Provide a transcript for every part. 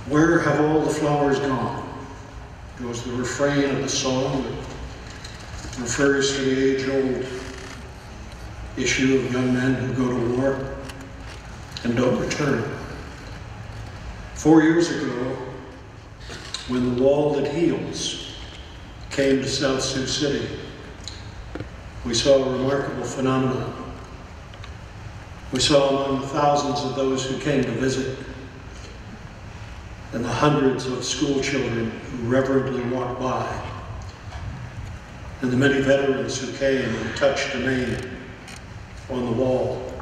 Where have all the flowers gone? Goes the refrain of the song that refers to the age-old issue of young men who go to war and don't return. 4 years ago, when the wall that heals came to South Sioux City, we saw a remarkable phenomenon. We saw among the thousands of those who came to visit and the hundreds of school children who reverently walked by, and the many veterans who came and touched a name on the wall,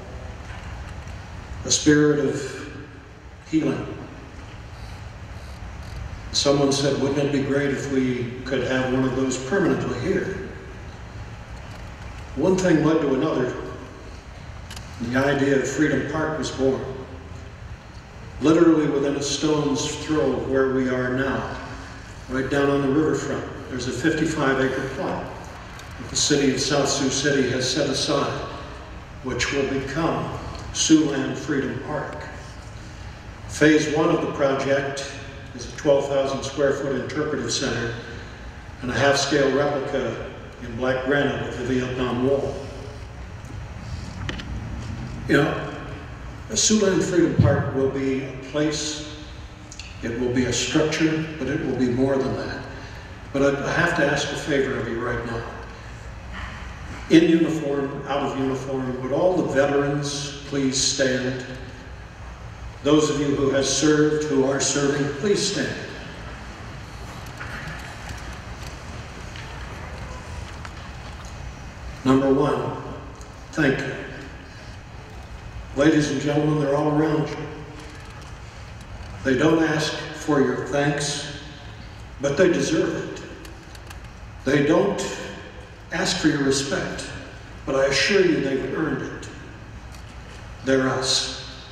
a spirit of healing. Someone said, wouldn't it be great if we could have one of those permanently here? One thing led to another. The idea of Freedom Park was born. Literally within a stone's throw of where we are now, right down on the riverfront, there's a 55-acre plot that the city of South Sioux City has set aside, which will become Siouxland Freedom Park. Phase 1 of the project is a 12,000 square foot interpretive center and a half-scale replica in black granite of the Vietnam Wall. You know, Siouxland Freedom Park will be a place, it will be a structure, but it will be more than that. But I have to ask a favor of you right now. In uniform, out of uniform, would all the veterans please stand? Those of you who have served, who are serving, please stand. Number one, thank you. Ladies and gentlemen, they're all around you. They don't ask for your thanks, but they deserve it. They don't ask for your respect, but I assure you they've earned it. They're us.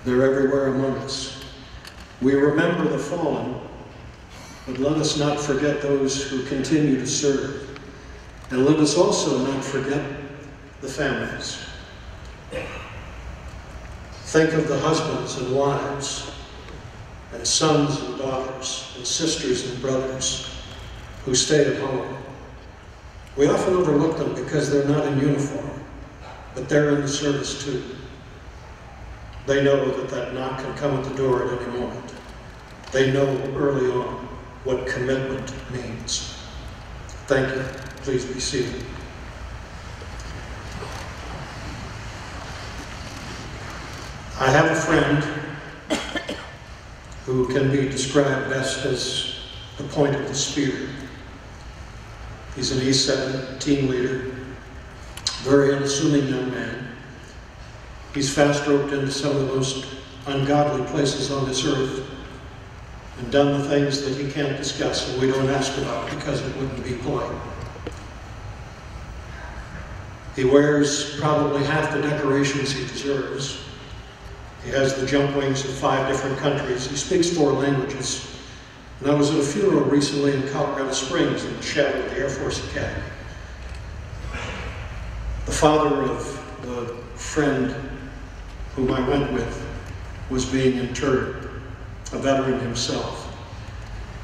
They're everywhere among us. We remember the fallen, but let us not forget those who continue to serve. And let us also not forget the families. Think of the husbands and wives, and sons and daughters, and sisters and brothers who stayed at home. We often overlook them because they're not in uniform, but they're in the service too. They know that that knock can come at the door at any moment. They know early on what commitment means. Thank you. Please be seated. I have a friend who can be described best as the point of the spear. He's an E7 team leader, very unassuming young man. He's fast roped into some of the most ungodly places on this earth and done the things that he can't discuss and we don't ask about because it wouldn't be polite. He wears probably half the decorations he deserves. He has the jump wings of 5 different countries. He speaks 4 languages. And I was at a funeral recently in Colorado Springs in the shadow of the Air Force Academy. The father of the friend whom I went with was being interred, a veteran himself.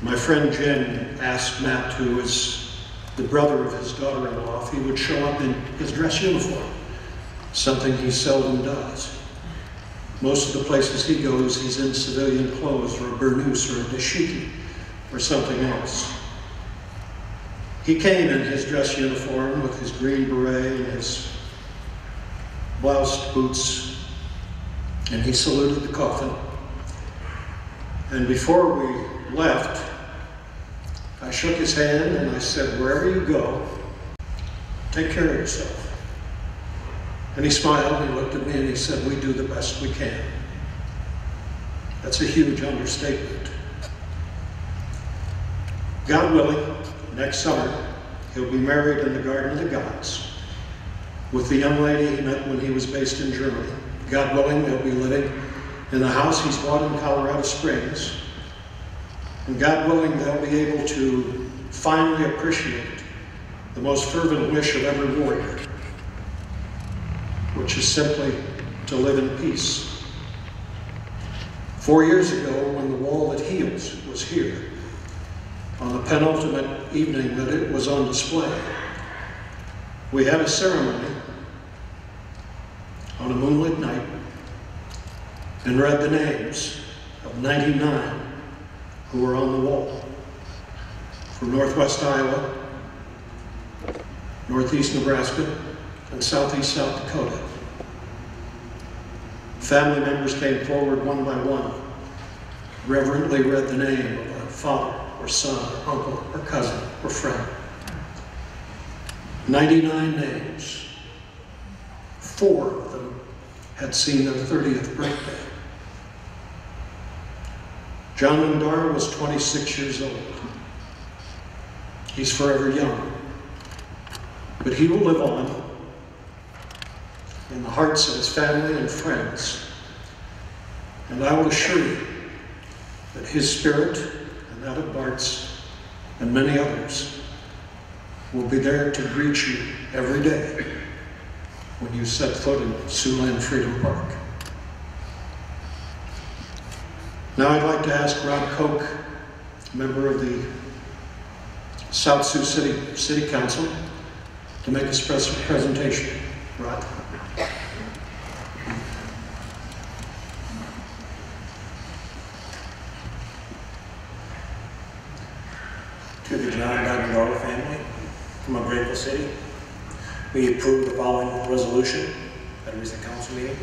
My friend Jen asked Matt, who is the brother of his daughter-in-law, if he would show up in his dress uniform, something he seldom does. Most of the places he goes, he's in civilian clothes or a burnous or a dashiki or something else. He came in his dress uniform with his green beret and his bloused boots, and he saluted the coffin. And before we left, I shook his hand and I said, wherever you go, take care of yourself. And he smiled, he looked at me and he said, we do the best we can. That's a huge understatement. God willing, next summer, he'll be married in the Garden of the Gods with the young lady he met when he was based in Germany. God willing, they'll be living in the house he's bought in Colorado Springs. And God willing, they'll be able to finally appreciate the most fervent wish of every warrior, which is simply to live in peace. 4 years ago, when the wall that heals was here, on the penultimate evening that it was on display, we had a ceremony on a moonlit night and read the names of 99 who were on the wall from Northwest Iowa, Northeast Nebraska, and Southeast South Dakota. Family members came forward one by one, reverently read the name of a father or son or uncle or cousin or friend. 99 names. 4 of them had seen their 30th birthday. Douangdara was 26 years old. He's forever young, but he will live on in the hearts of his family and friends. And I will assure you that his spirit and that of Bart's and many others will be there to greet you every day when you set foot in Siouxland Freedom Park. Now I'd like to ask Rod Koch, member of the South Sioux City Council, to make a special presentation. Rod. To the Douangdara family from a grateful city, we approve the following resolution at a recent council meeting.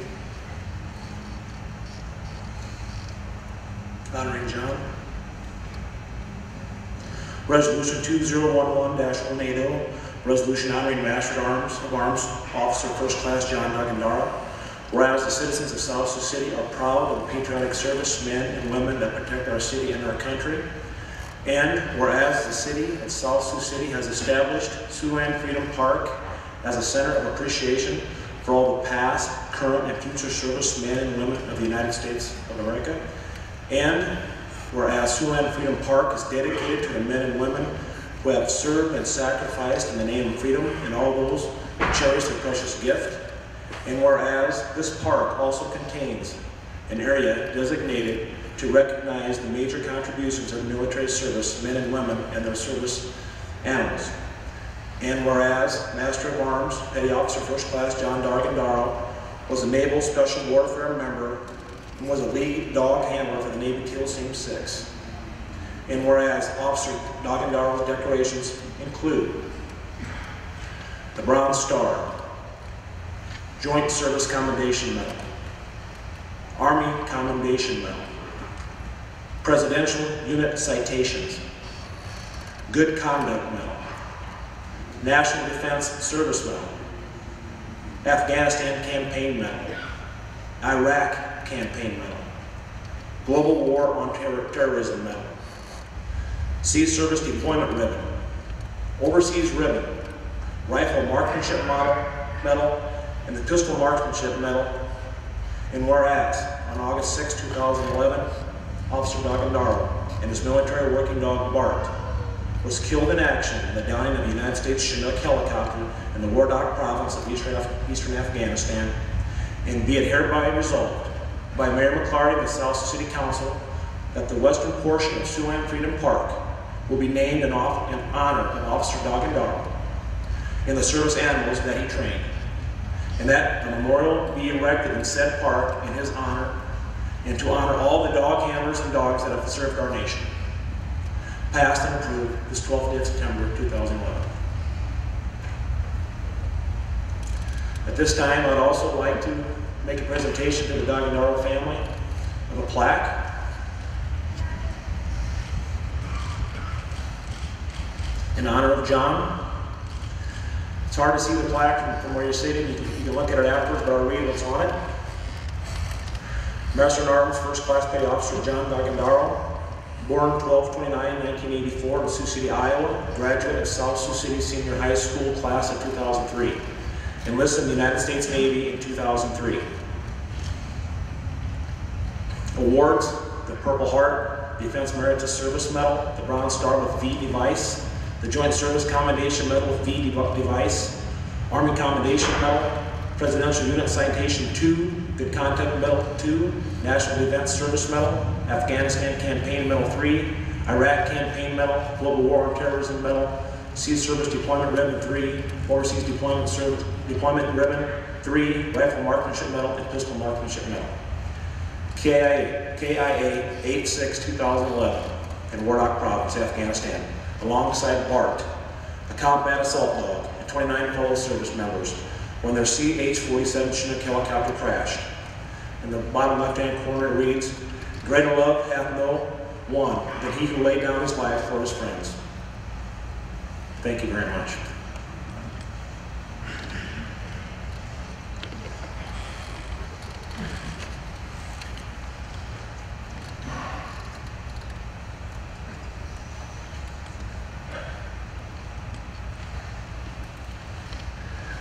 Honoring John. Resolution 2011-180, resolution honoring Master of Arms Officer First Class John Douangdara. Whereas the citizens of South Sioux City are proud of the patriotic service men and women that protect our city and our country. And whereas the city of South Sioux City has established Siouxland Freedom Park as a center of appreciation for all the past, current, and future service men and women of the United States of America. And whereas Siouxland Freedom Park is dedicated to the men and women who have served and sacrificed in the name of freedom and all those who cherish their precious gift. And whereas this park also contains an area designated to recognize the major contributions of military service men and women and their service animals. And whereas Master of Arms Petty Officer First Class John Douangdara was a Naval Special Warfare member and was a lead dog handler for the Navy TEAL Team 6. And whereas Officer Douangdara's decorations include the Bronze Star, Joint Service Commendation Medal, Army Commendation Medal, Presidential Unit Citations, Good Conduct Medal, National Defense Service Medal, Afghanistan Campaign Medal, Iraq Campaign Medal, Global War on Terrorism Medal, Sea Service Deployment Ribbon, Overseas Ribbon, Rifle Marksmanship Medal, and the Pistol Marksmanship Medal. And whereas, on August 6, 2011, Officer Douangdara and his military working dog Bart was killed in action in the downing of the United States Chinook helicopter in the Wardak province of eastern Afghanistan, and be it hereby resolved by Mayor McClarty of the South Sioux City Council that the western portion of Siouxland Freedom Park will be named in honor of Officer Douangdara and the service animals that he trained, and that a memorial be erected in said park in his honor and to honor all the dog handlers and dogs that have served our nation. Passed and approved this 12th day of September 2011. At this time, I'd also like to make a presentation to the Douangdara family of a plaque in honor of John. It's hard to see the plaque from where you're sitting. You can look at it afterwards, but I'll read what's on it. Master of Arms First Class Petty Officer John Douangdara, born 12/29/1984 in Sioux City, Iowa, graduate of South Sioux City Senior High School class of 2003. Enlisted in the United States Navy in 2003. Awards: the Purple Heart, Defense Meritorious Service Medal, the Bronze Star with V device, the Joint Service Commendation Medal with V device, Army Commendation Medal, Presidential Unit Citation 2, Good Conduct Medal 2, National Defense Service Medal, Afghanistan Campaign Medal 3, Iraq Campaign Medal, Global War on Terrorism Medal, Sea Service Deployment Ribbon 3, Overseas Deployment Ribbon 3, Rifle Marksmanship Medal, and Pistol Marksmanship Medal. KIA 8/6/2011 in Wardak Province, Afghanistan, alongside Bart, a combat assault dog, and 29 fellow service members when their CH-47 Chinook helicopter crashed. In the bottom left-hand corner it reads, "Greater love hath no one than he who laid down his life for his friends." Thank you very much.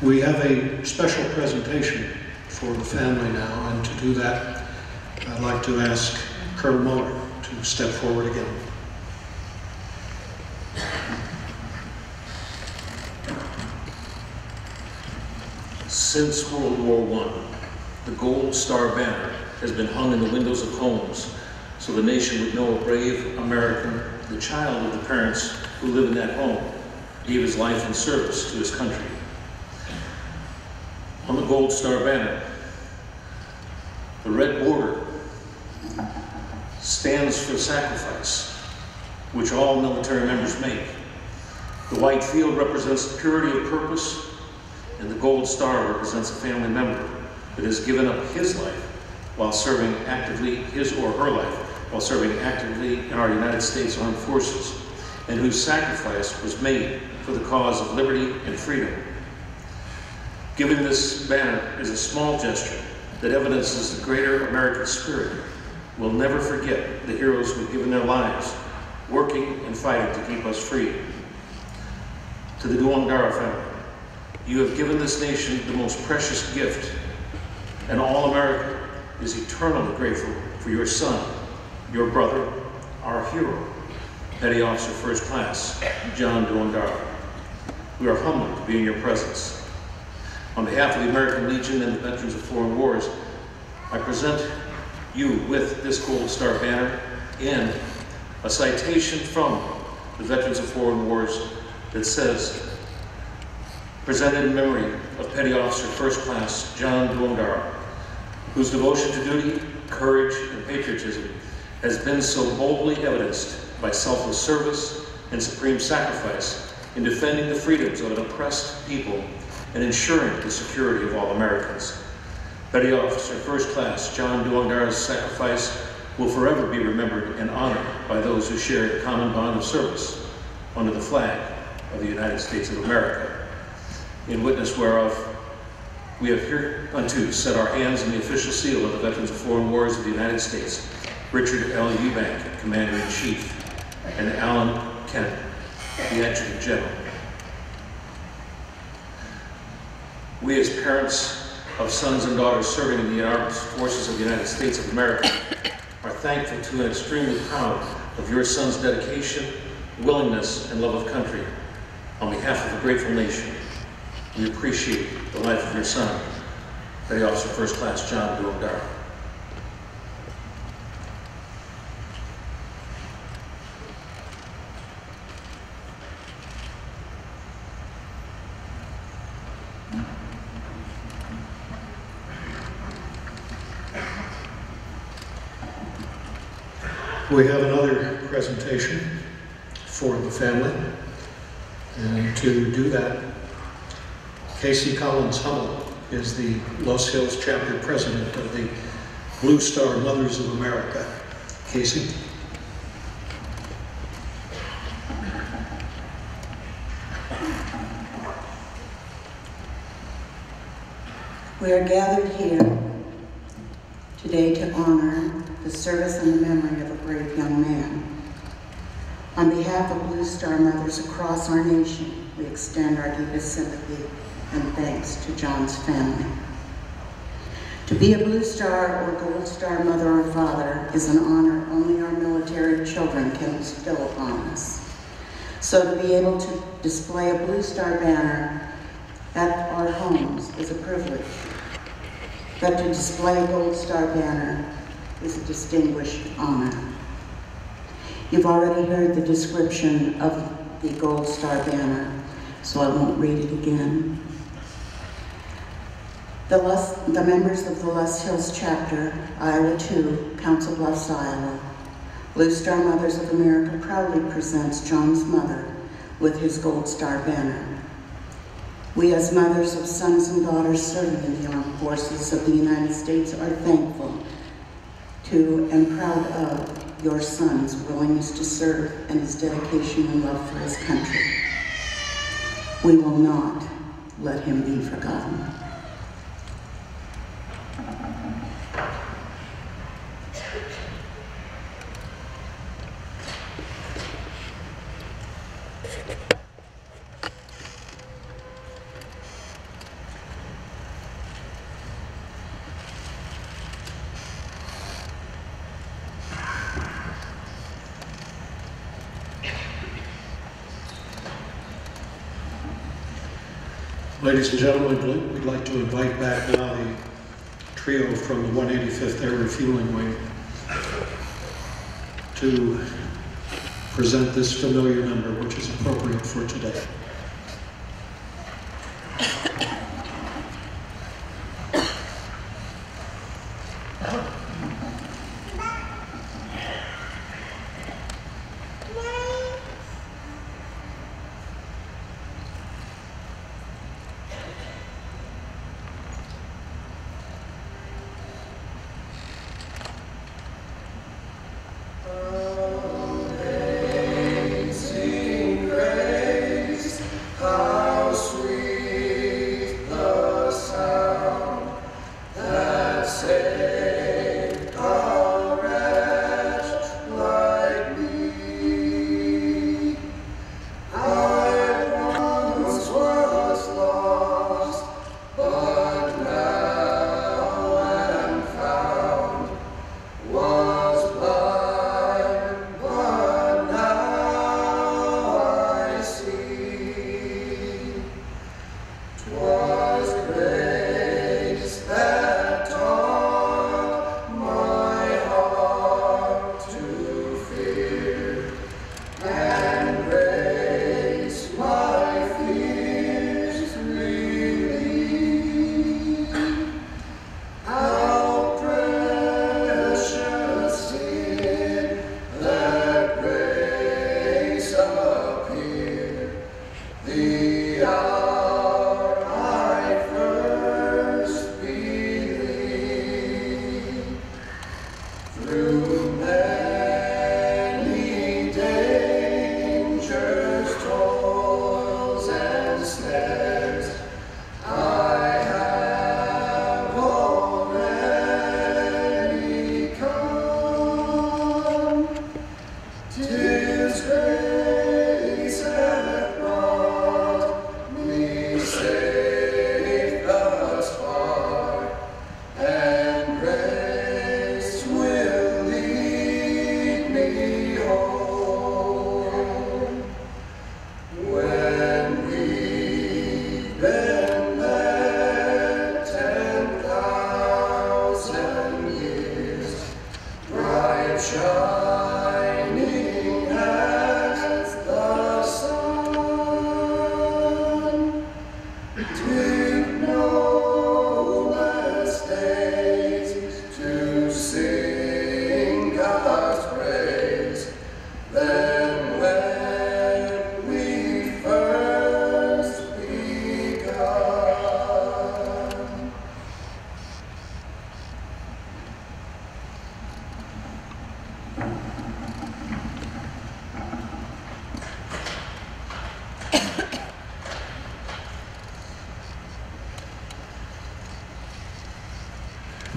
We have a special presentation for the family now, and to do that, I'd like to ask Colonel Muller to step forward again. Since World War I, the Gold Star banner has been hung in the windows of homes so the nation would know a brave American, the child of the parents who live in that home, gave his life in service to his country. On the Gold Star banner, the red border stands for sacrifice, which all military members make. The white field represents purity of purpose, and the gold star represents a family member that has given up his life while serving actively, his or her life, while serving actively in our United States Armed Forces, and whose sacrifice was made for the cause of liberty and freedom. Giving this banner is a small gesture that evidences the greater American spirit. We'll never forget the heroes who have given their lives, working and fighting to keep us free. To the Douangdara family, you have given this nation the most precious gift, and all America is eternally grateful for your son, your brother, our hero, Petty Officer First Class John Douangdara. We are humbled to be in your presence. On behalf of the American Legion and the Veterans of Foreign Wars, I present you with this Gold Star banner and a citation from the Veterans of Foreign Wars that says, "Presented in memory of Petty Officer First Class John Douangdara, whose devotion to duty, courage, and patriotism has been so boldly evidenced by selfless service and supreme sacrifice in defending the freedoms of an oppressed people and ensuring the security of all Americans. Petty Officer First Class John Douangdara's sacrifice will forever be remembered and honored by those who share the common bond of service under the flag of the United States of America. In witness whereof, we have hereunto set our hands in the official seal of the Veterans of Foreign Wars of the United States, Richard L. Eubank, Commander-in-Chief, and Alan Kennedy, the Adjutant General. We as parents of sons and daughters serving in the armed forces of the United States of America are thankful to and extremely proud of your son's dedication, willingness, and love of country. On behalf of a grateful nation, we appreciate the life of your son, Petty Officer First Class John Douangdara. We have another presentation for the family, and to do that, Casey Collins Hummel is the Los Hills chapter president of the Blue Star Mothers of America. Casey? We are gathered here today to honor the service and the memory of a brave young man. On behalf of Blue Star Mothers across our nation, we extend our deepest sympathy and thanks to John's family. To be a Blue Star or Gold Star mother or father is an honor only our military children can bestow upon us. So to be able to display a Blue Star banner at our homes is a privilege. but to display a Gold Star banner is a distinguished honor. You've already heard the description of the Gold Star banner, so I won't read it again. The members of the Les Hills chapter, Iowa 2, Council Bluffs, Iowa, Blue Star Mothers of America proudly presents John's mother with his Gold Star banner. We as mothers of sons and daughters serving in the armed forces of the United States are thankful to and proud of your son's willingness to serve and his dedication and love for his country. We will not let him be forgotten. Ladies and gentlemen, we'd like to invite back now the trio from the 185th Air Refueling Wing to present this familiar number, which is appropriate for today.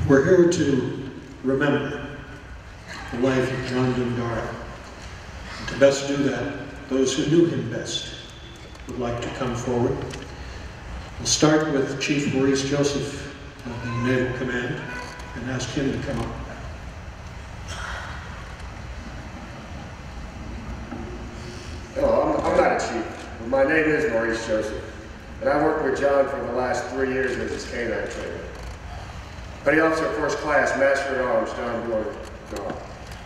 We're here to remember the life of John Douangdara. To best do that, those who knew him best would like to come forward. We'll start with Chief Maurice Joseph of the Naval Command and ask him to come up. Hello, I'm not a chief, but my name is Maurice Joseph, and I worked with John for the last 3 years as his canine trainer. Petty Officer First Class Master at Arms John Douangdara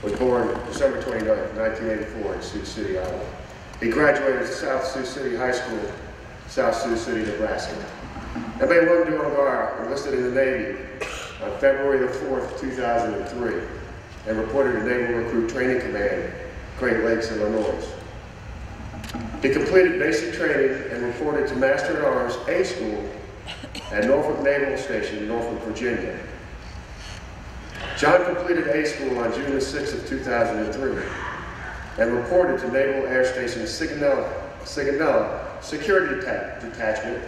was born December 29, 1984 in Sioux City, Iowa. He graduated at South Sioux City High School, South Sioux City, Nebraska. MA1 Douangdara enlisted in the Navy on February the 4th, 2003, and reported to Naval Recruit Training Command, Great Lakes, Illinois. He completed basic training and reported to Master at Arms A School at Norfolk Naval Station, Norfolk, Virginia. John completed A School on June the 6th of 2003 and reported to Naval Air Station Sigonella Security Detachment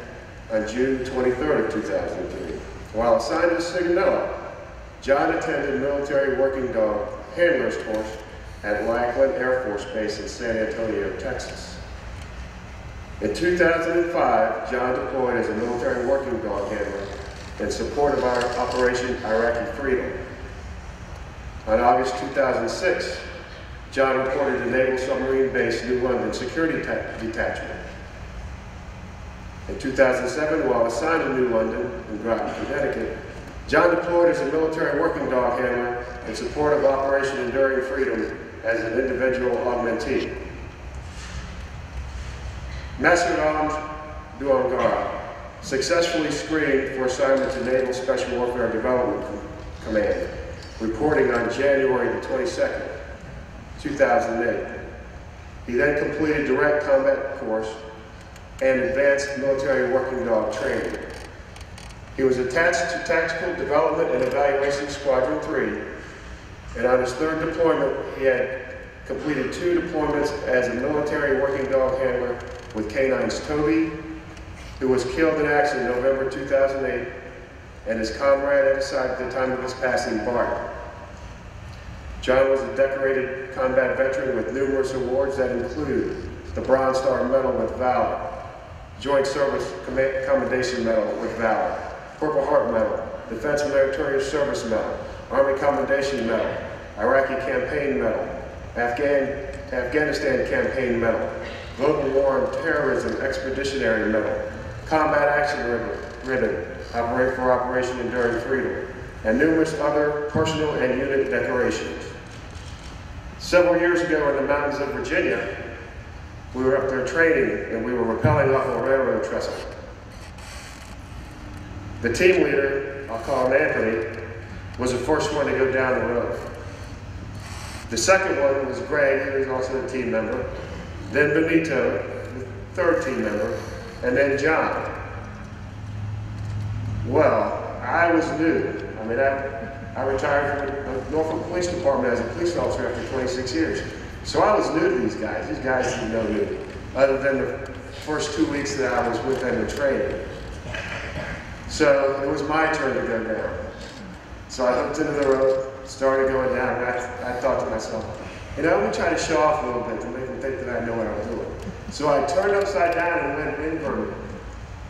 on June 23rd of 2003. While assigned to Sigonella, John attended military working dog handler's course at Lackland Air Force Base in San Antonio, Texas. In 2005, John deployed as a military working dog handler in support of our Operation Iraqi Freedom. On August 2006, John reported to Naval Submarine Base New London Security Detachment. In 2007, while assigned to New London in Groton, Connecticut, John deployed as a military working dog handler in support of Operation Enduring Freedom as an individual augmentee. Master at Arms Douangdara successfully screened for assignment to Naval Special Warfare Development Command, reporting on January the 22nd, 2008. He then completed direct combat course and advanced military working dog training. He was attached to Tactical Development and Evaluation Squadron 3, and on his third deployment, he had completed 2 deployments as a military working dog handler with canines Toby, who was killed in action in November 2008, and his comrade at his side at the time of his passing, Bart. John was a decorated combat veteran with numerous awards that include the Bronze Star Medal with Valor, Joint Service Commendation Medal with Valor, Purple Heart Medal, Defense Meritorious Service Medal, Army Commendation Medal, Iraqi Campaign Medal, Afghanistan Campaign Medal, Global War on Terrorism Expeditionary Medal, Combat Action Ribbon, for Operation Enduring Freedom, and numerous other personal and unit decorations. Several years ago in the mountains of Virginia, we were up there training and we were rappelling off a railroad trestle. The team leader, I'll call him Anthony, was the first one to go down the road. The second one was Greg, who was also a team member, then Benito, the third team member, and then John. Well, I was new. I mean, I retired from the Norfolk Police Department as a police officer after 26 years. So I was new to these guys. These guys didn't know me, other than the first 2 weeks that I was with them in training. So it was my turn to go down. So I hooked into the rope, started going down, and I thought to myself, you know, let me try to show off a little bit to make them think that I know what I'm doing. So I turned upside down and went inverted.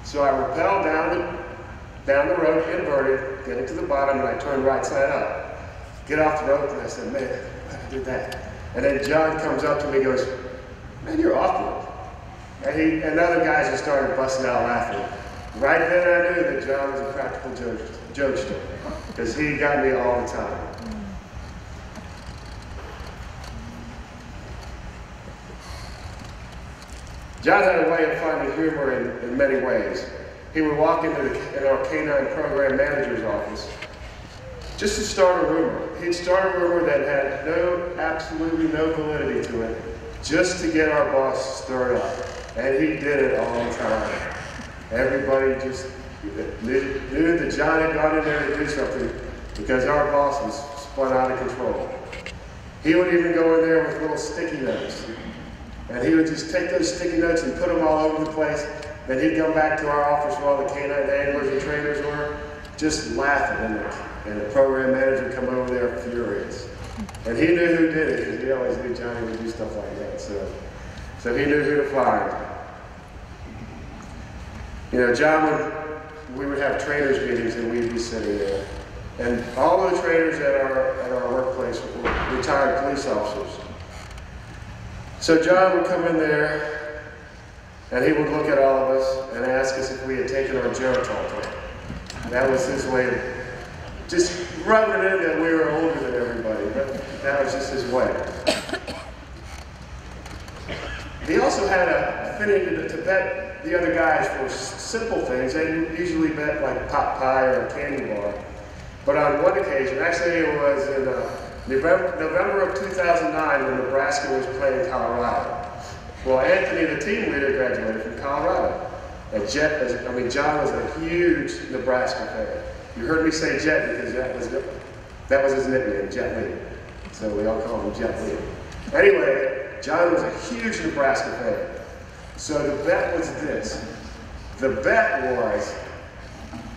So I rappelled down the rope, inverted, getting to the bottom, and I turned right side up. Get off the rope, and I said, man, I did that. And then John comes up to me and goes, man, you're awkward. And other guys just started busting out laughing. Right then I knew that John was a practical jokester, because he got me all the time. John had a way of finding humor in many ways. He would walk in our canine program manager's office just to start a rumor. He'd start a rumor that had absolutely no validity to it, just to get our boss stirred up. And he did it all the time. Everybody just knew that John had gone in there to do something because our boss was spun out of control. He would even go in there with little sticky notes. And he would just take those sticky notes and put them all over the place. Then he'd come back to our office where all the canine handlers and trainers were, just laughing. And the program manager would come over there furious. And he knew who did it, because he always knew Johnny would do stuff like that. So he knew who to fire. You know, we would have trainers meetings and we'd be sitting there. And all the trainers at our workplace were retired police officers. So John would come in there and he would look at all of us and ask us if we had taken our Geritol. That was his way of just rubbing it in that we were older than everybody, but that was just his way. He also had a affinity to bet the other guys for simple things. They usually bet like pot pie or a candy bar. But on one occasion, actually it was in November of 2009 when Nebraska was playing Colorado. Well, Anthony, the team leader, graduated from Colorado. And John was a huge Nebraska fan. You heard me say Jet because that was his nickname, Jet Li. So we all call him Jet Li. Anyway, John was a huge Nebraska fan. So the bet was this. The bet was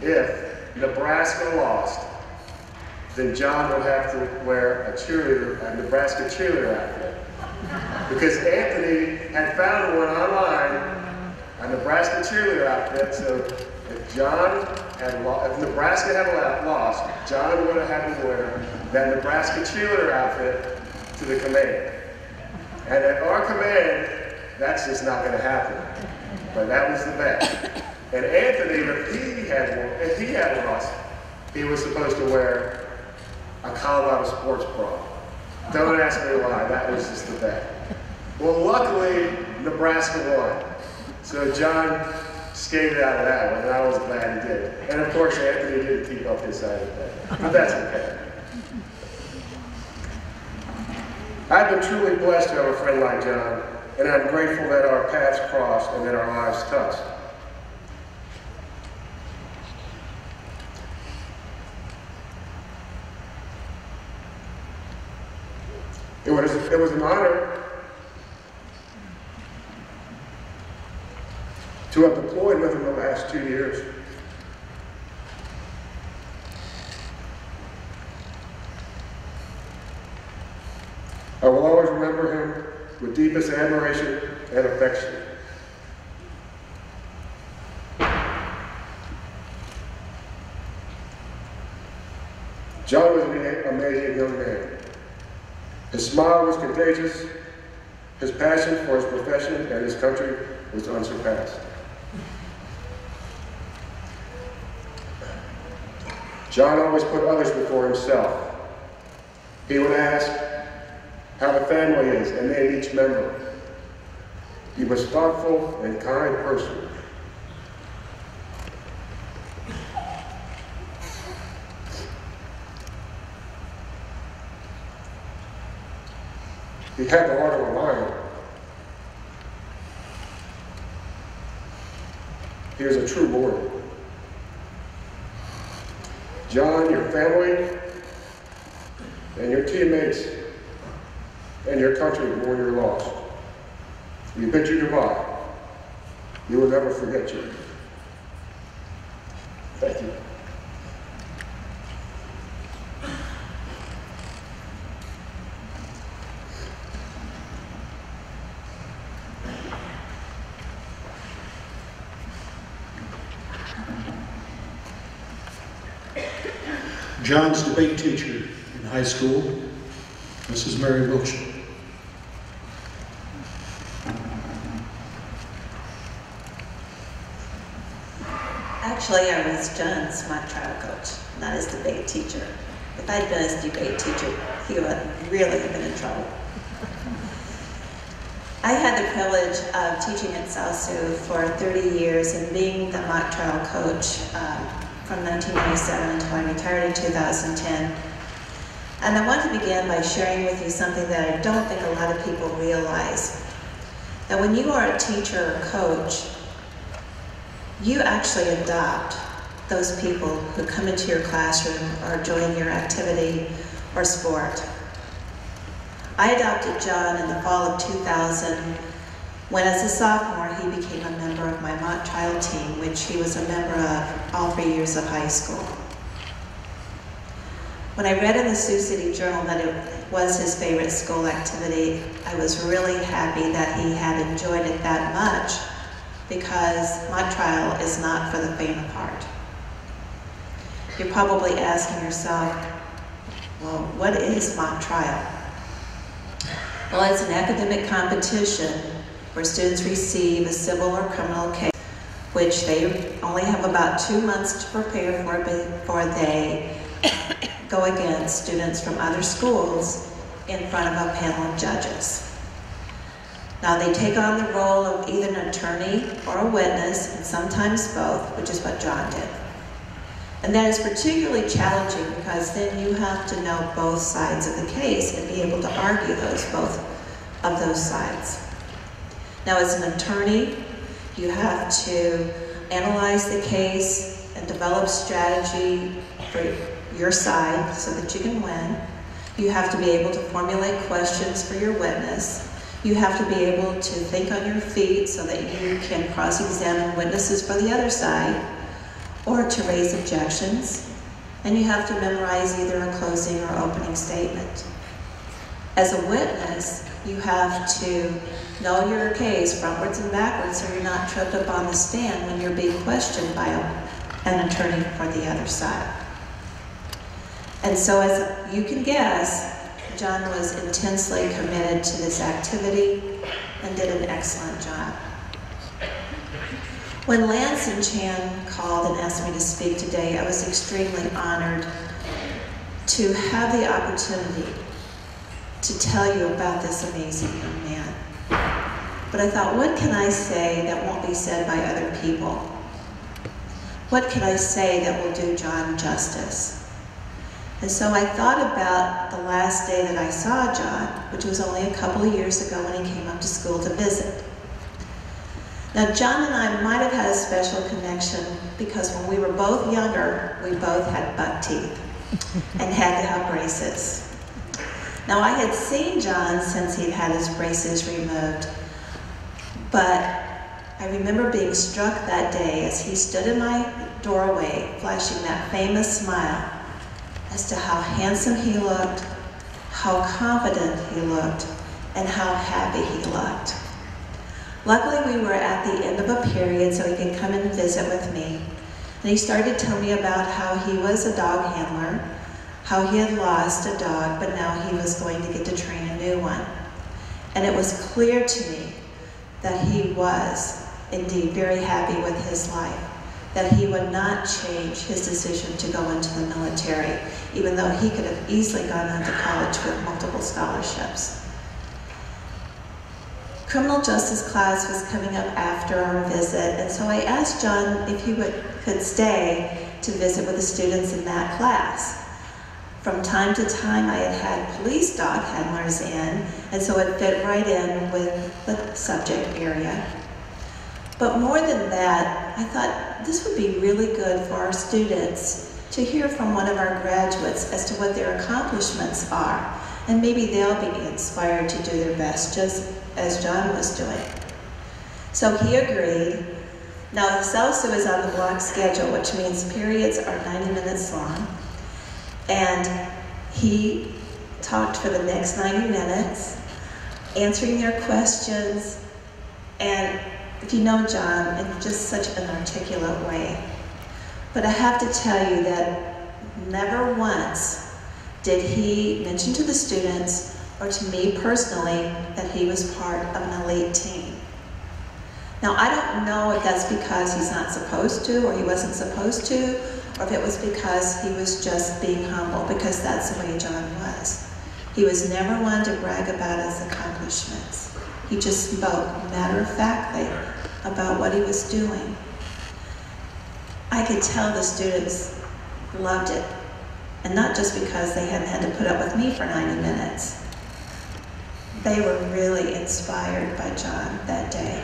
if Nebraska lost, then John would have to wear a Nebraska cheerleader outfit. Because Anthony had found one online, a Nebraska cheerleader outfit, so if Nebraska had lost, John would have had to wear that Nebraska cheerleader outfit to the command. And at our command, that's just not going to happen. But that was the bet. And Anthony, if he had lost, he was supposed to wear a Colorado sports bra. Don't ask me why, that was just the bet. Well, luckily, Nebraska won. So John skated out of that one, and I was glad he did. And of course, Anthony didn't keep up his side of the bet, but that's okay. I've been truly blessed to have a friend like John, and I'm grateful that our paths crossed and that our lives touched. It was an honor to have deployed with him the last 2 years. I will always remember him with deepest admiration and affection. John was an amazing young man. His smile was contagious. His passion for his profession and his country was unsurpassed. John always put others before himself. He would ask how the family is and name each member. He was a thoughtful and kind person. He had the heart of a lion. He was a true warrior. John, your family, and your teammates, and your country mourn your loss. We bid you goodbye. We will never forget you. Thank you. John's debate teacher in high school, Mrs. Mary Wilson. Actually, I was John's mock trial coach, not his debate teacher. If I'd been his debate teacher, he would really have been in trouble. I had the privilege of teaching at South Sioux for 30 years and being the mock trial coach from 1997 until I retired in 2010. And I want to begin by sharing with you something that I don't think a lot of people realize. That when you are a teacher or coach, you actually adopt those people who come into your classroom or join your activity or sport. I adopted John in the fall of 2000 when, as a sophomore, he became a member of my mock trial team, which he was a member of all 3 years of high school. When I read in the Sioux City Journal that it was his favorite school activity, I was really happy that he had enjoyed it that much, because mock trial is not for the faint of heart. You're probably asking yourself, well, what is mock trial? Well, it's an academic competition where students receive a civil or criminal case, which they only have about 2 months to prepare for before they go against students from other schools in front of a panel of judges. Now they take on the role of either an attorney or a witness, and sometimes both, which is what John did. And that is particularly challenging because then you have to know both sides of the case and be able to argue both of those sides. Now as an attorney, you have to analyze the case and develop strategy for your side so that you can win. You have to be able to formulate questions for your witness. You have to be able to think on your feet so that you can cross-examine witnesses for the other side or to raise objections. And you have to memorize either a closing or opening statement. As a witness, you have to know your case frontwards and backwards so you're not tripped up on the stand when you're being questioned by an attorney for the other side. And so as you can guess, John was intensely committed to this activity and did an excellent job. When Lance and Chan called and asked me to speak today, I was extremely honored to have the opportunity to tell you about this amazing young man. But I thought, what can I say that won't be said by other people? What can I say that will do John justice? And so I thought about the last day that I saw John, which was only a couple of years ago when he came up to school to visit. Now, John and I might have had a special connection because when we were both younger, we both had buck teeth and had to have braces. Now, I had seen John since he'd had his braces removed, but I remember being struck that day as he stood in my doorway, flashing that famous smile, as to how handsome he looked, how confident he looked, and how happy he looked. Luckily, we were at the end of a period so he could come and visit with me. And he started to tell me about how he was a dog handler, how he had lost a dog, but now he was going to get to train a new one. And it was clear to me that he was indeed very happy with his life, that he would not change his decision to go into the military, even though he could have easily gone on to college with multiple scholarships. Criminal justice class was coming up after our visit, and so I asked John if he could stay to visit with the students in that class. From time to time, I had had police dog handlers in, and so it fit right in with the subject area. But more than that, I thought this would be really good for our students to hear from one of our graduates as to what their accomplishments are, and maybe they'll be inspired to do their best, just as John was doing. So he agreed. Now, the SALSU is on the block schedule, which means periods are 90 minutes long, and he talked for the next 90 minutes, answering their questions, and if you know John, in just such an articulate way. But I have to tell you that never once did he mention to the students or to me personally that he was part of an elite team. Now, I don't know if that's because he's not supposed to or he wasn't supposed to, or if it was because he was just being humble, because that's the way John was. He was never one to brag about his accomplishments. He just spoke matter-of-factly about what he was doing. I could tell the students loved it, and not just because they hadn't had to put up with me for 90 minutes. They were really inspired by John that day.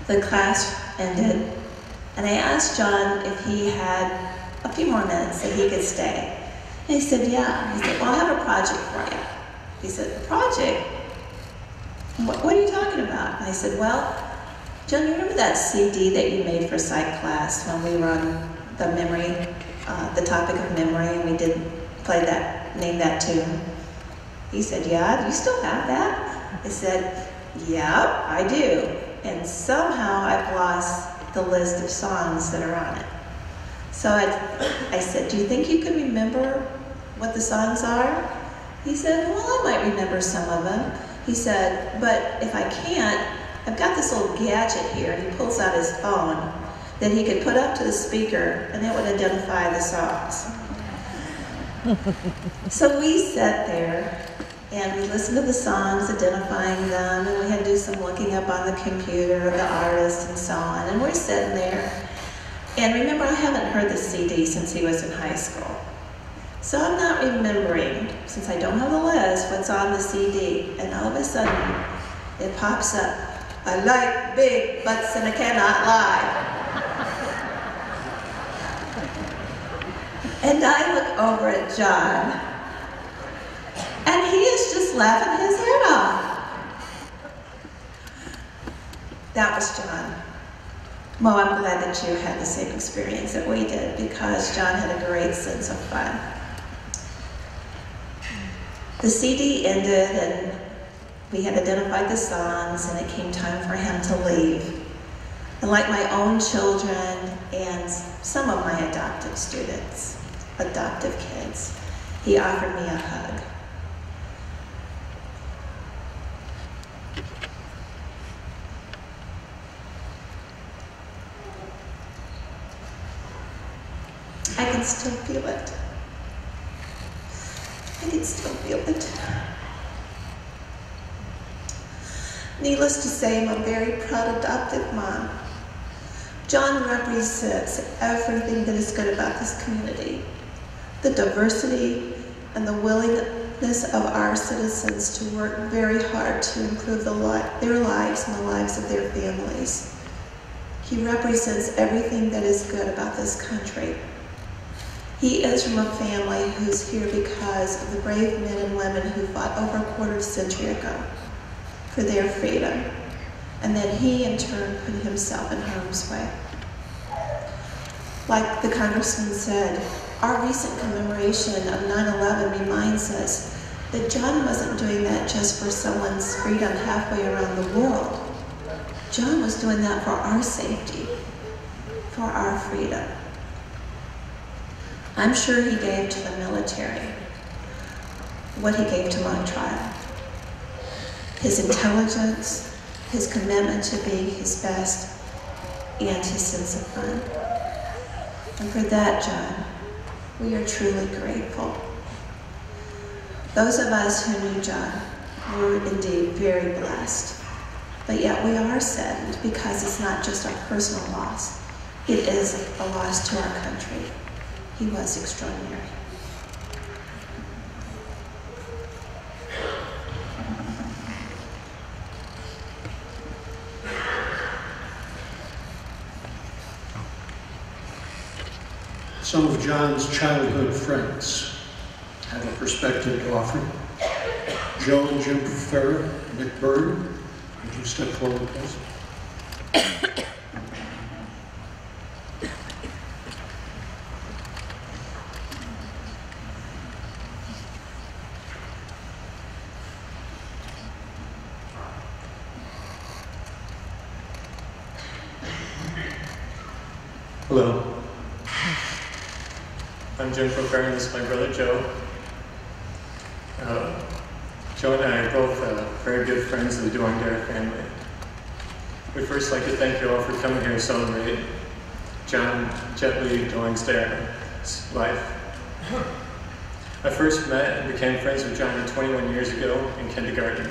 The class ended, and I asked John if he had a few more minutes that he could stay. And he said, yeah. He said, well, I have a project for you. He said, a project? What are you talking about? And I said, well, John, you remember that CD that you made for psych class when we were on the memory, the topic of memory, and we did play that, name that tune? He said, yeah, do you still have that? I said, yeah, I do. And somehow I've lost the list of songs that are on it. So I said, do you think you can remember what the songs are? He said, well, I might remember some of them. He said, but if I can't, I've got this little gadget here. And he pulls out his phone. that he could put up to the speaker and it would identify the songs. So we sat there and we listened to the songs, identifying them, and we had to do some looking up on the computer of the artists and so on. And we're sitting there. And remember, I haven't heard the CD since he was in high school. So I'm not remembering, since I don't have the list, what's on the CD. And all of a sudden, it pops up, "I like big butts and I cannot lie." And I look over at John, and he is just laughing his head off. That was John. Well, I'm glad that you had the same experience that we did, because John had a great sense of fun. The CD ended and we had identified the songs, and it came time for him to leave. And like my own children and some of my adoptive students, adoptive kids, he offered me a hug. I can still feel it. I can still feel it. Needless to say, I'm a very proud adoptive mom. John represents everything that is good about this community. The diversity and the willingness of our citizens to work very hard to improve their lives and the lives of their families. He represents everything that is good about this country. He is from a family who's here because of the brave men and women who fought over a quarter century ago for their freedom, and then he in turn put himself in harm's way. Like the Congressman said, our recent commemoration of 9/11 reminds us that John wasn't doing that just for someone's freedom halfway around the world. John was doing that for our safety, for our freedom. I'm sure he gave to the military what he gave to my trial. His intelligence, his commitment to being his best, and his sense of fun. And for that, John, we are truly grateful. Those of us who knew John were indeed very blessed. But yet we are saddened because it's not just our personal loss. It is a loss to our country. He was extraordinary. Some of John's childhood friends have a perspective to offer. Joe and Jim Ferrer, Nick Bird, would you step forward, please? Hello. I'm Jim Ferrer, and this is my brother Joe. Joe and I are both very good friends of the Douangdara family. We'd first like to thank you all for coming here to celebrate John Jetley Douangdara's life. I first met and became friends with Johnny 21 years ago in kindergarten.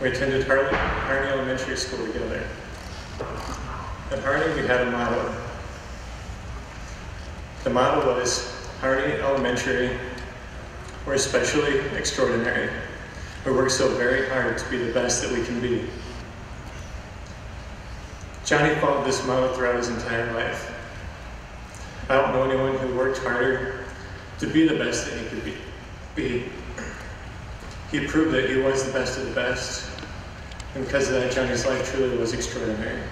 We attended Harney Elementary School together. At Harney, we had a motto. The motto was, Harney Elementary, we're especially extraordinary. We work so very hard to be the best that we can be. Johnny followed this motto throughout his entire life. I don't know anyone who worked harder to be the best that he could be. He proved that he was the best of the best, and because of that, Johnny's life truly was extraordinary.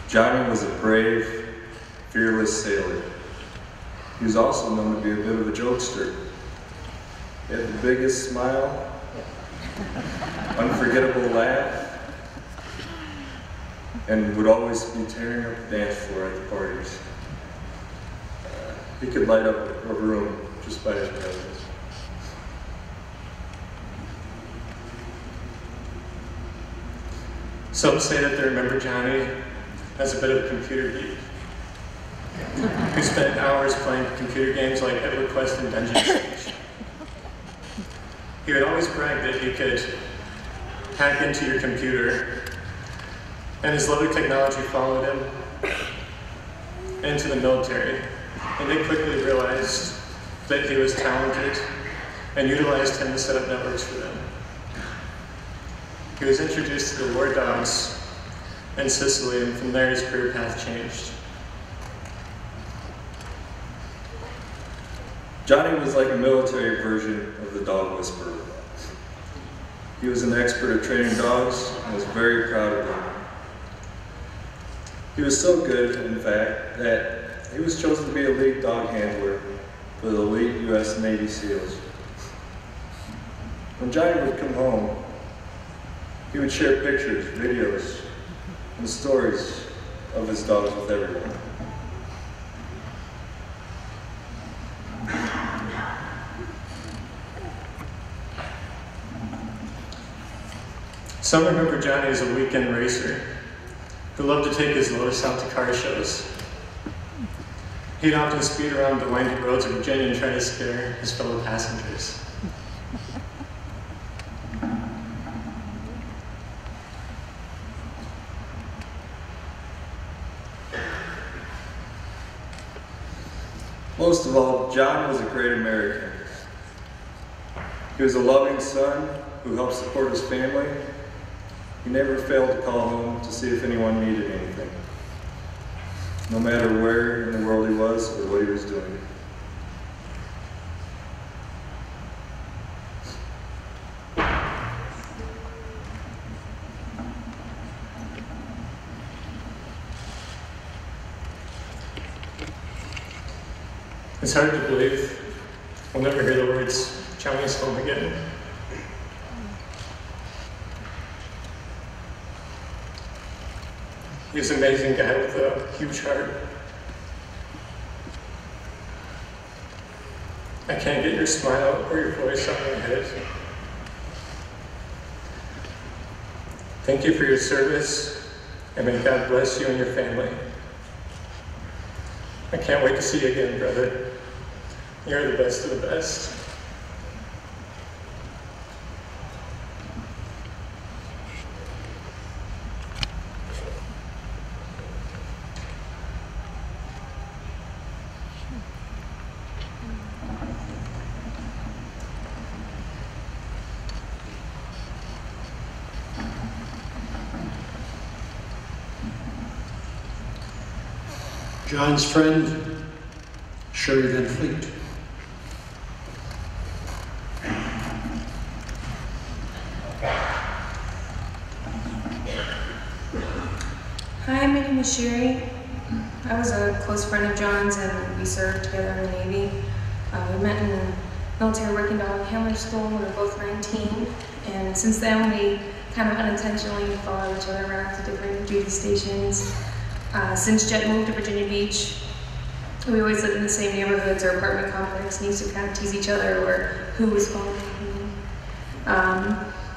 Johnny was a brave, fearless sailor. He was also known to be a bit of a jokester. He had the biggest smile, unforgettable laugh, and would always be tearing up the dance floor at the parties. He could light up a room just by his presence. Some say that they remember Johnny as a bit of a computer geek who spent hours playing computer games like EverQuest and Dungeon Siege. He would always brag that he could hack into your computer, and his love of technology followed him into the military, and they quickly realized that he was talented and utilized him to set up networks for them. He was introduced to the war dogs in Sicily, and from there his career path changed. Johnny was like a military version of the dog whisperer. He was an expert at training dogs and was very proud of them. He was so good, in fact, that he was chosen to be a lead dog handler for the elite U.S. Navy SEALs. When Johnny would come home, he would share pictures, videos, and stories of his dogs with everyone. Some remember Johnny as a weekend racer who loved to take his Lotus out to car shows. He'd often speed around the winding roads of Virginia and try to scare his fellow passengers. Most of all, John was a great American. He was a loving son who helped support his family. He never failed to call home to see if anyone needed anything, no matter where in the world he was or what he was doing. It's hard to believe we'll never hear the words, "Johnny's home again." He's an amazing guy with a huge heart. I can't get your smile or your voice out of my head. Thank you for your service, and may God bless you and your family. I can't wait to see you again, brother. You're the best of the best. John's friend, Sherry Van Fleet. Hi, my name is Sherry. I was a close friend of John's and we served together in the Navy. We met in military working dog handler school when we were both 19, and since then we kind of unintentionally followed each other around to different duty stations. Since Jet moved to Virginia Beach, we always lived in the same neighborhoods or apartment complex and used to kind of tease each other over who was calling who.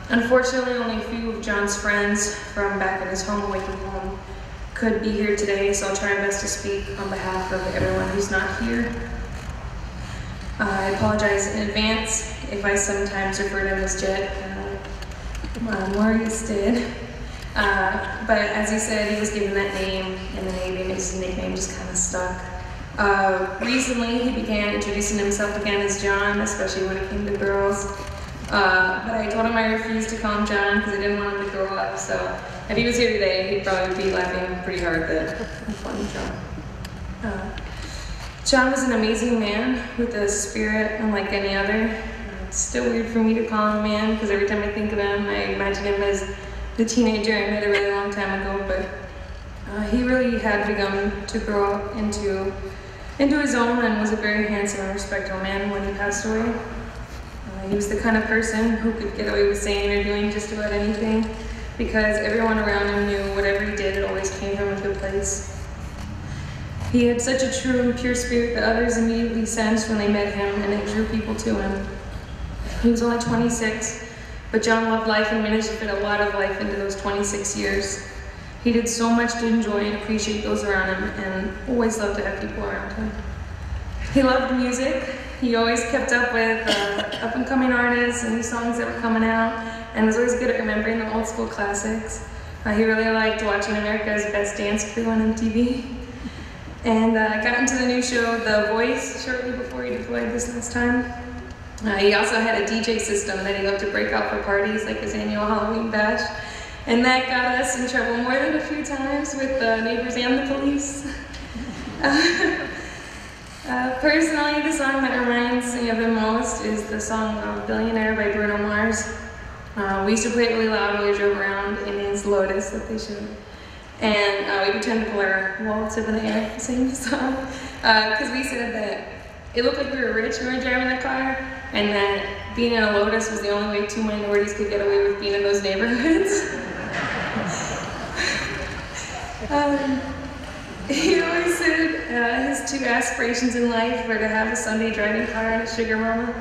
Unfortunately, only a few of John's friends from back in his home away from home could be here today, so I'll try my best to speak on behalf of everyone who's not here. I apologize in advance if I sometimes refer to him as Jet. Maurice did. But as he said, he was given that name in the Navy and his nickname just kind of stuck. Recently, he began introducing himself again as John, especially when it came to girls. But I told him I refused to call him John because I didn't want him to grow up. So if he was here today, he'd probably be laughing pretty hard that I'm calling him John. John was an amazing man with a spirit unlike any other. It's still weird for me to call him a man because every time I think of him, I imagine him as the teenager I met a really long time ago, but he really had begun to grow up into his own and was a very handsome and respectable man when he passed away. He was the kind of person who could get away with saying or doing just about anything because everyone around him knew whatever he did, it always came from a good place. He had such a true and pure spirit that others immediately sensed when they met him, and it drew people to him. He was only 26 But John loved life and managed to fit a lot of life into those 26 years. He did so much to enjoy and appreciate those around him, and always loved to have people around him. He loved music. He always kept up with up-and-coming artists and new songs that were coming out, and was always good at remembering the old school classics. He really liked watching America's Best Dance Crew on MTV. And got into the new show, The Voice, shortly before he deployed this last time. He also had a DJ system that he loved to break out for parties, like his annual Halloween bash. And that got us in trouble more than a few times with the neighbors and the police. Personally, the song that reminds me of him most is the song Billionaire by Bruno Mars. We used to play it really loud when we drove around in his Lotus that they showed. And we pretend to pull our wallets up in the air singing the song. Because we said that it looked like we were rich when we were driving the car, and that being in a Lotus was the only way 2 minorities could get away with being in those neighborhoods. He always said his 2 aspirations in life were to have a Sunday driving car and a sugar mama.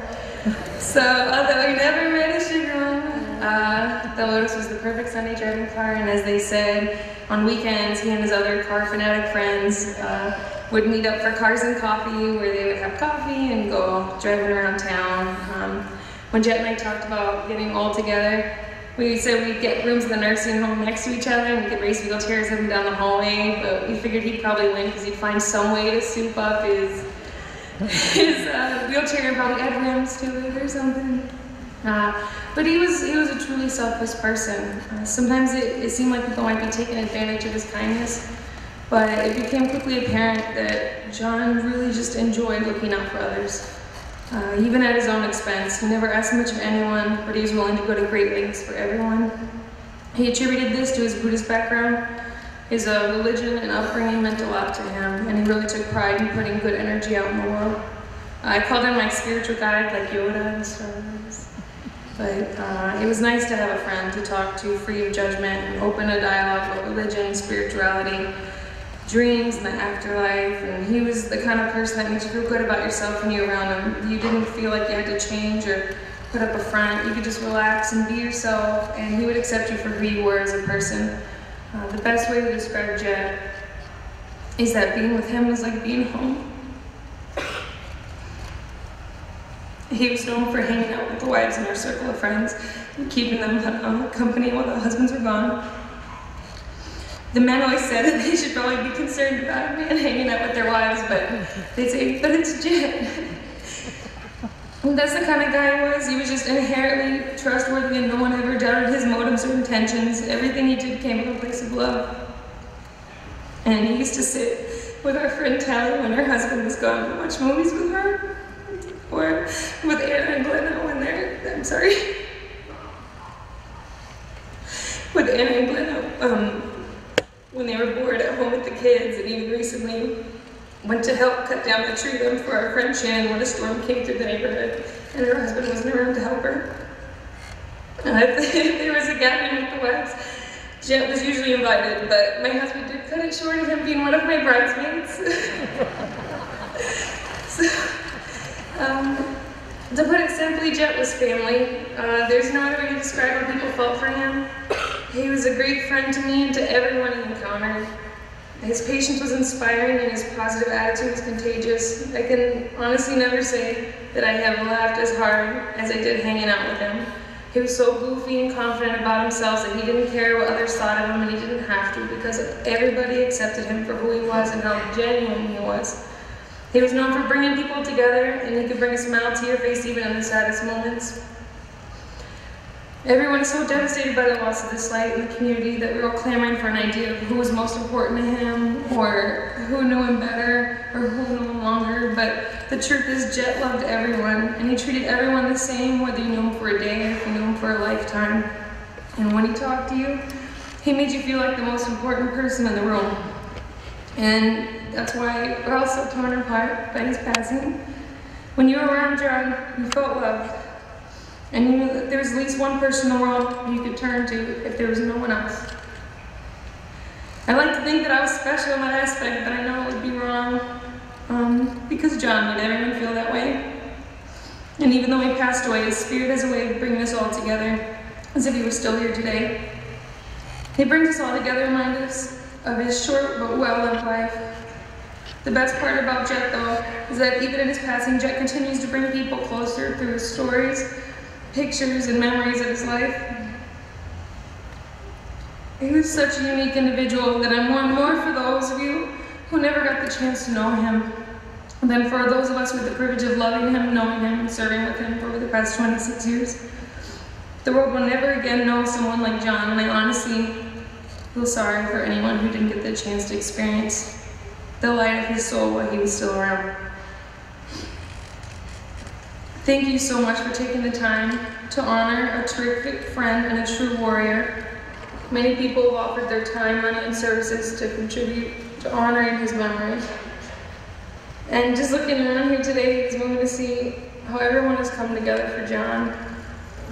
So, although he never met a sugar mama, the Lotus was the perfect Sunday driving car, and as they said, on weekends, he and his other car fanatic friends would meet up for Cars and Coffee, where they would have coffee and go driving around town. When Jet and I talked about getting all together, we said we'd get rooms in the nursing home next to each other and we could race wheelchairs up and down the hallway, but we figured he'd probably win because he'd find some way to soup up his wheelchair and probably add rims to it or something. But he was a truly selfless person. Sometimes it seemed like people might be taking advantage of his kindness, but it became quickly apparent that John really just enjoyed looking out for others. Even at his own expense. He never asked much of anyone, but he was willing to go to great lengths for everyone. He attributed this to his Buddhist background. His religion and upbringing meant a lot to him, and he really took pride in putting good energy out in the world. I called him my spiritual guide, like Yoda and Star Wars. But it was nice to have a friend to talk to free of judgment and open a dialogue about religion, spirituality, dreams, and the afterlife. And he was the kind of person that makes you feel good about yourself when you're around him. You didn't feel like you had to change or put up a front. You could just relax and be yourself, and he would accept you for who you were as a person. The best way to describe Jet is that being with him was like being home. He was known for hanging out with the wives in our circle of friends and keeping them company while the husbands were gone. The men always said that they should probably be concerned about a man hanging out with their wives, but they'd say, but it's Jet. And that's the kind of guy he was. He was just inherently trustworthy and no one ever doubted his motives or intentions. Everything he did came from a place of love. And he used to sit with our friend Tally when her husband was gone and watch movies with her. Or with Anna and Glenna when with Anna and Glenna, when they were bored at home with the kids, and even recently went to help cut down the tree limb for our friend Shannon when a storm came through the neighborhood, and her husband wasn't around to help her. If there was a gathering with the wives, Jet was usually invited, but my husband did cut it short of him being one of my bridesmaids. To put it simply, Jet was family. There's no other way to describe how people felt for him. He was a great friend to me and to everyone he encountered. His patience was inspiring and his positive attitude was contagious. I can honestly never say that I have laughed as hard as I did hanging out with him. He was so goofy and confident about himself that he didn't care what others thought of him, and he didn't have to because everybody accepted him for who he was and how genuine he was. He was known for bringing people together, and he could bring a smile to your face even in the saddest moments. Everyone is so devastated by the loss of this light in the community that we're all clamoring for an idea of who was most important to him, or who knew him better, or who knew him longer. But the truth is, Jet loved everyone, and he treated everyone the same, whether you knew him for a day or if you knew him for a lifetime. And when he talked to you, he made you feel like the most important person in the room. And that's why we're all so torn apart by his passing. When you were around John, you felt loved. And you knew that there was at least one person in the world you could turn to if there was no one else. I like to think that I was special in that aspect, but I know it would be wrong. Because John made everyone feel that way. And even though he passed away, his spirit has a way of bringing us all together. as if he were still here today. He brings us all together, remind us of his short but well-lived life. The best part about Jet, though, is that even in his passing, Jet continues to bring people closer through his stories, pictures, and memories of his life. He was such a unique individual that I want more for those of you who never got the chance to know him than for those of us with the privilege of loving him, knowing him, and serving with him for over the past 26 years. The world will never again know someone like John, and I honestly feel sorry for anyone who didn't get the chance to experience the light of his soul while he was still around. Thank you so much for taking the time to honor a terrific friend and a true warrior. Many people have offered their time, money, and services to contribute to honoring his memory. And just looking around here today, it's moving to see how everyone has come together for John.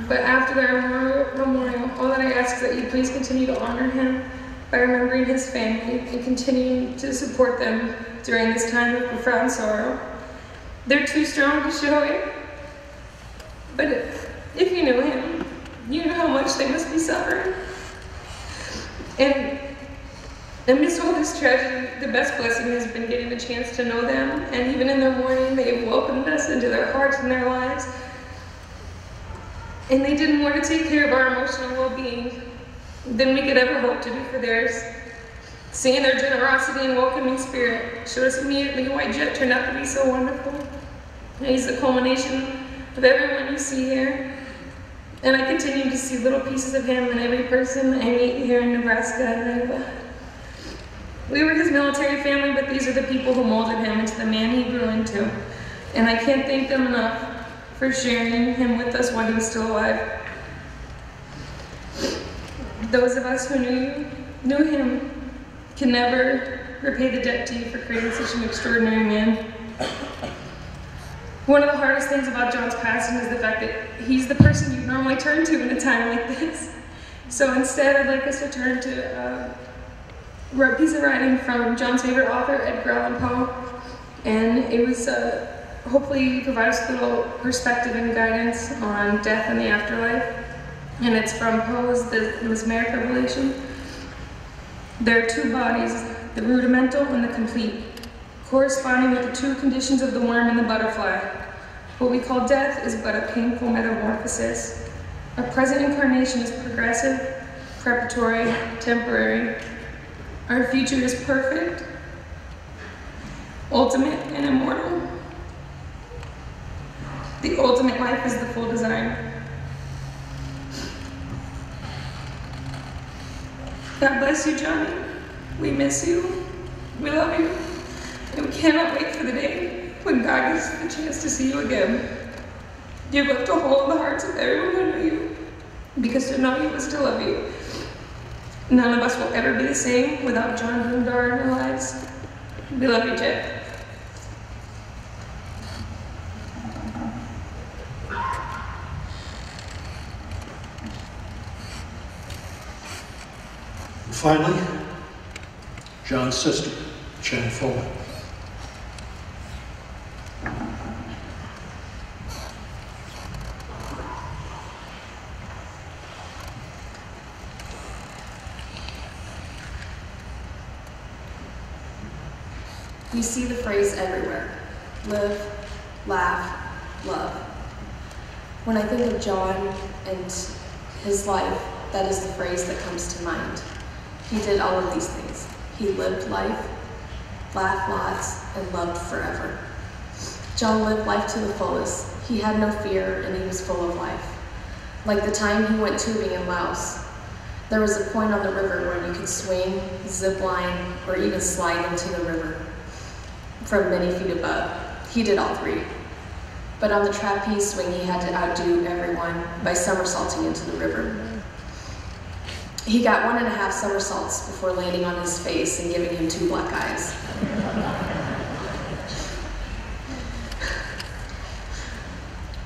But after their memorial, all that I ask is that you please continue to honor him by remembering his family and continuing to support them during this time of profound sorrow. They're too strong to show it, but if you knew him, you know how much they must be suffering. And amidst all this tragedy, the best blessing has been getting the chance to know them, and even in their mourning, they have welcomed us into their hearts and their lives. And they did more to take care of our emotional well-being than we could ever hope to do for theirs. Seeing their generosity and welcoming spirit showed us immediately why Jet turned out to be so wonderful. And he's the culmination of everyone you see here. And I continue to see little pieces of him in every person I meet here in Nebraska and Iowa. We were his military family, but these are the people who molded him into the man he grew into. And I can't thank them enough for sharing him with us while he was still alive. Those of us who knew him can never repay the debt to you for creating such an extraordinary man. One of the hardest things about John's passing is the fact that he's the person you normally turn to in a time like this. So instead, I'd like us to turn to a piece of writing from John's favorite author, Edgar Allan Poe. And it was hopefully provide us a little perspective and guidance on death and the afterlife. And it's from Poe's The Mesmeric Revelation. There are two bodies, the rudimental and the complete, corresponding with the two conditions of the worm and the butterfly. What we call death is but a painful metamorphosis. Our present incarnation is progressive, preparatory, temporary. Our future is perfect, ultimate, and immortal. The ultimate life is the full design. God bless you, Johnny. We miss you. We love you. And we cannot wait for the day when God gives us the chance to see you again. You've left a hole in the hearts of everyone who knew you, because to know you was to love you. None of us will ever be the same without John Douangdara in our lives. We love you, Jet. And finally, John's sister, Jen Foley. You see the phrase everywhere: live, laugh, love. When I think of John and his life, that is the phrase that comes to mind. He did all of these things. He lived life, laughed lots, and loved forever. John lived life to the fullest. He had no fear, and he was full of life. Like the time he went tubing in Laos. There was a point on the river where you could swing, zip line, or even slide into the river from many feet above. He did all three. But on the trapeze swing, he had to outdo everyone by somersaulting into the river. He got 1.5 somersaults before landing on his face and giving him 2 black eyes.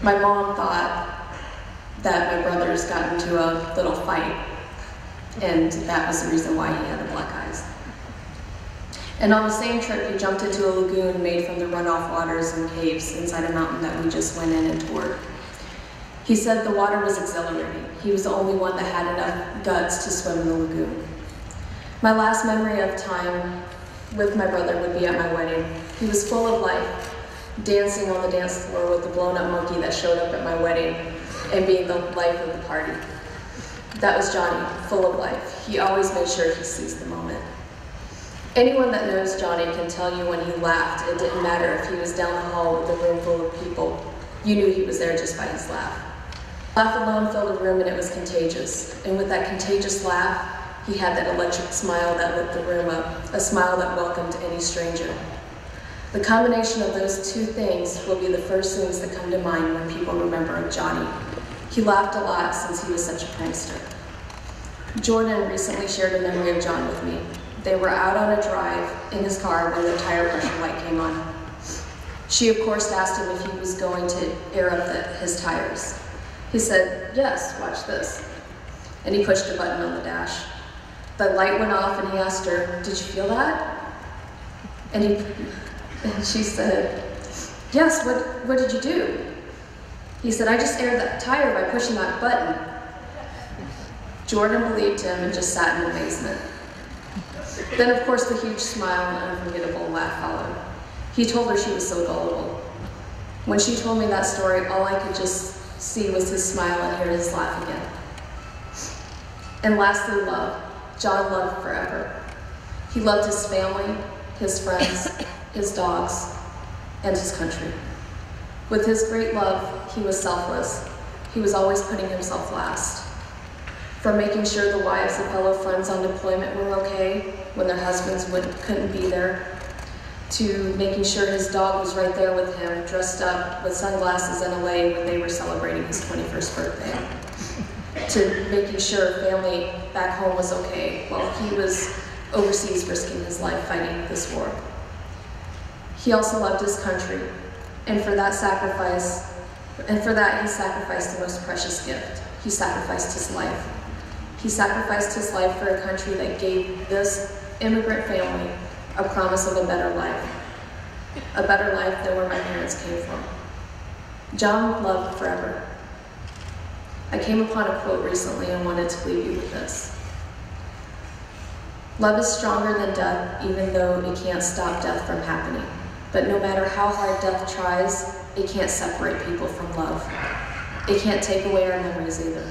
My mom thought that my brothers got into a little fight, and that was the reason why he had the black eyes. And on the same trip, he jumped into a lagoon made from the runoff waters and caves inside a mountain that we just went in and toured. He said the water was exhilarating. He was the only one that had enough guts to swim in the lagoon. My last memory of time with my brother would be at my wedding. He was full of life, dancing on the dance floor with the blown-up monkey that showed up at my wedding and being the life of the party. That was Johnny, full of life. He always made sure he seized the moment. Anyone that knows Johnny can tell you when he laughed, it didn't matter if he was down the hall with a room full of people. You knew he was there just by his laugh. Laugh alone filled a room and it was contagious. And with that contagious laugh, he had that electric smile that lit the room up, a smile that welcomed any stranger. The combination of those two things will be the first things that come to mind when people remember Johnny. He laughed a lot since he was such a prankster. Jordan recently shared a memory of John with me. They were out on a drive in his car when the tire pressure light came on. She, of course, asked him if he was going to air up his tires. He said, "Yes, watch this." And he pushed a button on the dash. The light went off and he asked her, "Did you feel that?" And she said, "Yes, what did you do?" He said, "I just aired that tire by pushing that button." Jordan believed him and just sat in amazement. Then, of course, the huge smile and unforgettable laugh followed. He told her she was so gullible. When she told me that story, all I could just see was his smile and hear his laugh again. And lastly, love. John loved forever. He loved his family, his friends, his dogs, and his country. With his great love, he was selfless. He was always putting himself last. From making sure the wives of fellow friends on deployment were okay when their husbands couldn't be there, to making sure his dog was right there with him, dressed up with sunglasses and away when they were celebrating his 21st birthday, to making sure family back home was okay while he was overseas risking his life fighting this war. He also loved his country, and for that he sacrificed the most precious gift. He sacrificed his life. He sacrificed his life for a country that gave this immigrant family a promise of a better life than where my parents came from. John loved forever. I came upon a quote recently and wanted to leave you with this. Love is stronger than death, even though it can't stop death from happening. But no matter how hard death tries, it can't separate people from love. It can't take away our memories either.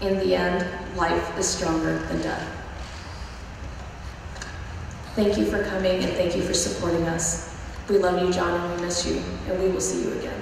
In the end, life is stronger than death. Thank you for coming and thank you for supporting us. We love you, John, and we miss you, and we will see you again.